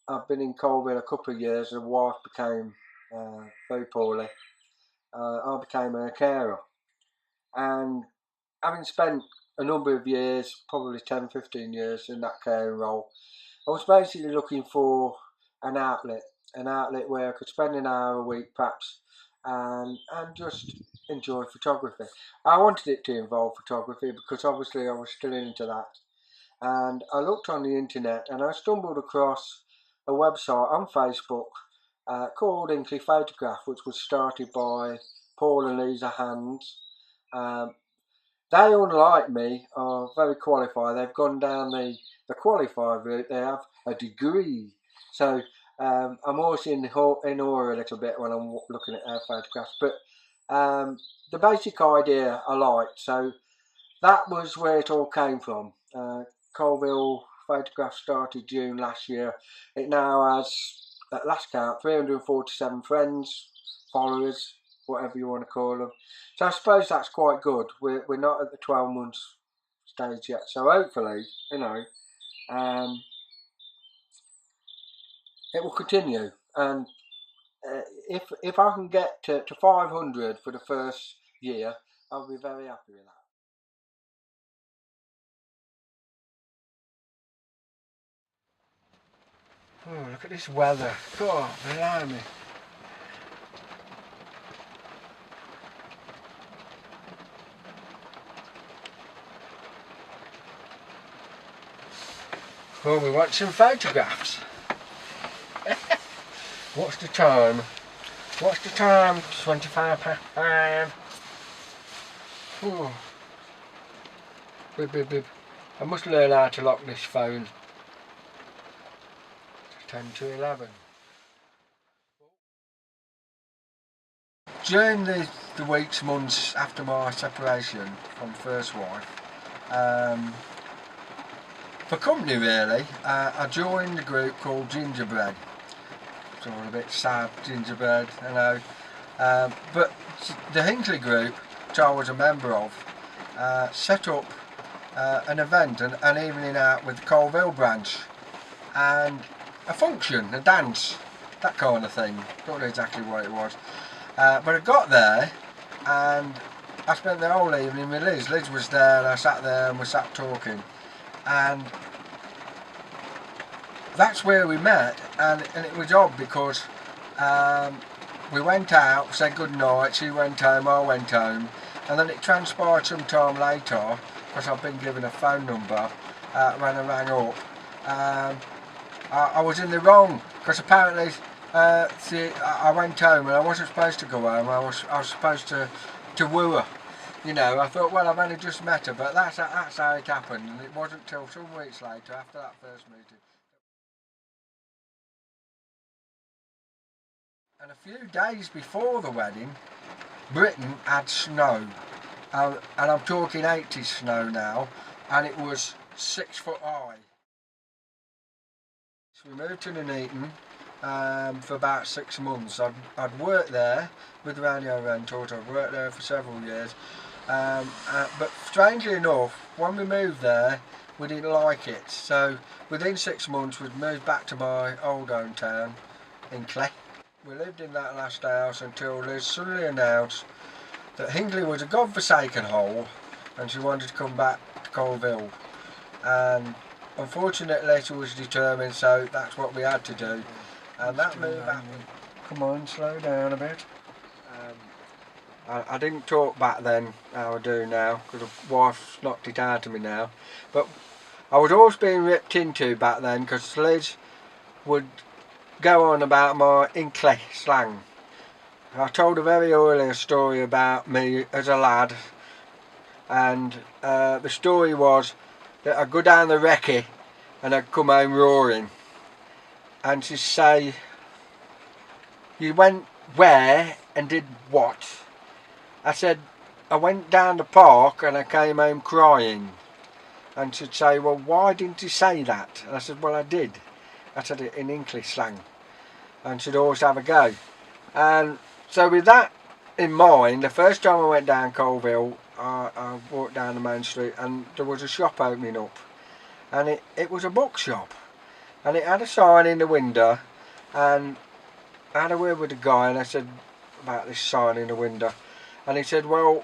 I've been in Coalville a couple of years. The wife became very poorly. I became a carer, and having spent a number of years, probably 10, 15 years in that caring role, I was basically looking for an outlet, where I could spend an hour a week perhaps, and just enjoy photography. I wanted it to involve photography because obviously I was still into that. And I looked on the internet and I stumbled across a website on Facebook called Inkley Photograph, which was started by Paul and Lisa Hands. Um, they, unlike me, are very qualified. They've gone down the qualified route. They have a degree. So I'm always in awe a little bit when I'm looking at their photographs. But the basic idea I liked. So that was where it all came from. Coalville Photograph started June last year. It now has, at last count, 347 friends, followers, whatever you want to call them. So I suppose that's quite good. We're not at the 12 months stage yet. So hopefully, um, it will continue. And if I can get to 500 for the first year, I'll be very happy with that. Oh, look at this weather. God, blimey. Well, we want some photographs. What's the time? What's the time? 25 past 5. Oh. Bib, bib, bib. I must learn how to lock this phone. 10 to 11. During the weeks, months after my separation from first wife, for company really, I joined a group called Gingerbread. It's all a bit sad, gingerbread, you know. But the Hinkley group, which I was a member of, set up an event, an evening out with the Coalville branch, and a function, a dance, that kind of thing. Don't know exactly what it was. But I got there and I spent the whole evening with Liz. Liz was there and I sat there and we sat talking. And that's where we met, and it was odd because we went out, said good night, she went home, I went home, and then it transpired some time later, because I've been given a phone number, when I rang up, I was in the wrong, because apparently I went home and I wasn't supposed to go home. I was supposed to woo her. You know, I thought, well, I've only just met her, but that's how it happened, and it wasn't till some weeks later, after that first meeting. And a few days before the wedding, Britain had snow, and I'm talking 80s snow now, and it was 6 foot high. So we moved to Nuneaton for about 6 months. I'd worked there with Radio Rentals. I'd worked there for several years, but strangely enough, when we moved there, we didn't like it. So within 6 months, we'd moved back to my old hometown in Clay. We lived in that last house until Liz suddenly announced that Hinkley was a godforsaken hole and she wanted to come back to Coalville. And unfortunately she was determined, so that's what we had to do. And that move happened. Come on, slow down a bit. I didn't talk back then how I do now, because the wife's knocked it out of me now. But I was always being ripped into back then, because Liz would go on about my Hinkley slang. I told her very early a story about me as a lad, and the story was that I'd go down the recce and I'd come home roaring, and she'd say, "You went where and did what?" I said, "I went down the park and I came home crying." And she'd say, "Well, why didn't you say that?" And I said, "Well, I did. I said it in English slang." And she'd always have a go. And so with that in mind, the first time I went down Coalville, I walked down the main street and there was a shop opening up. And it was a bookshop. and it had a sign in the window, and I had a word with the guy and I said about this sign in the window, and he said, well,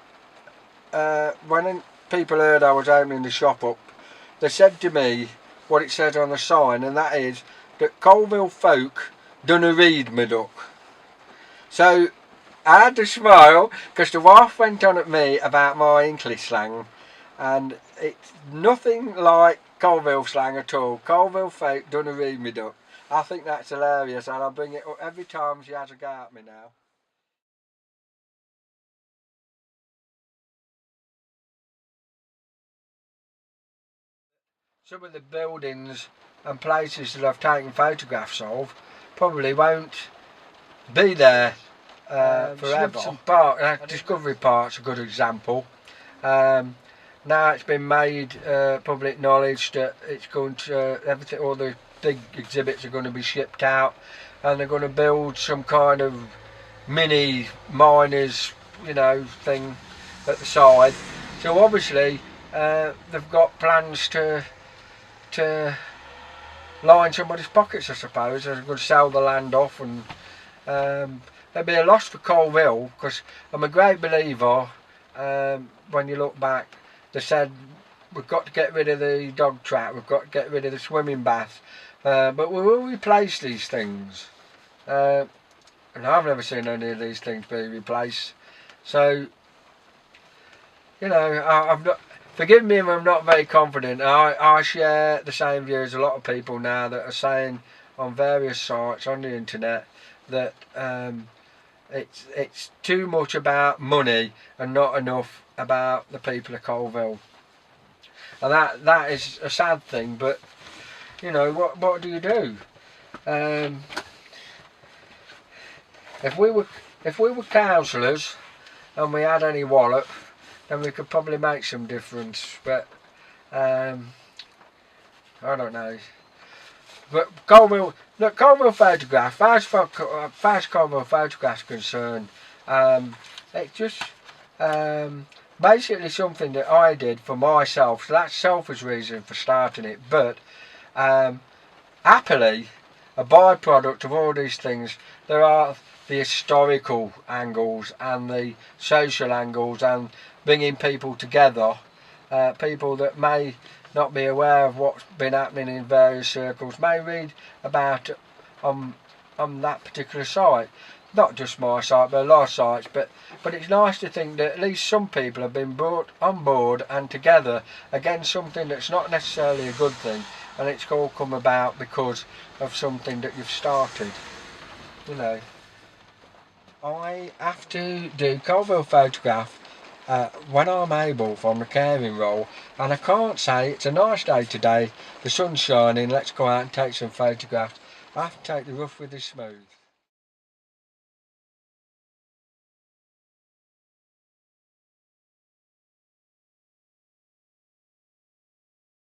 when people heard I was opening the shop up, they said to me what it says on the sign, and that is that Coalville folk dunna read me duck. So I had to smile because the wife went on at me about my English slang, and it's nothing like Coalville slang at all. Coalville folk dunna read me duck. I think that's hilarious, and I bring it up every time she has a go at me now. Some of the buildings and places that I've taken photographs of probably won't be there forever. Park, Discovery Park's a good example. Now it's been made public knowledge that it's going to everything. All the big exhibits are going to be shipped out, and they're going to build some kind of mini miners, thing at the side. So obviously they've got plans to line somebody's pockets, I suppose. They're going to sell the land off, and there'll be a loss for Coalville, because I'm a great believer. When you look back, they said we've got to get rid of the dog trap, we've got to get rid of the swimming bath, but we will replace these things. And I've never seen any of these things be replaced. So, I'm not. Forgive me if I'm not very confident. I share the same view as a lot of people now that are saying on various sites on the internet that it's too much about money and not enough about the people of Coalville. And that is a sad thing, but what do you do? If we were councillors and we had any wallet, then we could probably make some difference. But I don't know. But Coalville photograph, as far as Coalville photograph's concerned, it's just basically something that I did for myself. So that's selfish reason for starting it. But happily, a byproduct of all these things, there are the historical angles and the social angles, and bringing people together, people that may not be aware of what's been happening in various circles, may read about it on that particular site. Not just my site, but a lot of sites. But it's nice to think that at least some people have been brought on board and together against something that's not necessarily a good thing, and it's all come about because of something that you've started. I have to do Coalville photograph when I'm able from the caring role, and I can't say it's a nice day today, the sun's shining, let's go out and take some photographs. I have to take the rough with the smooth.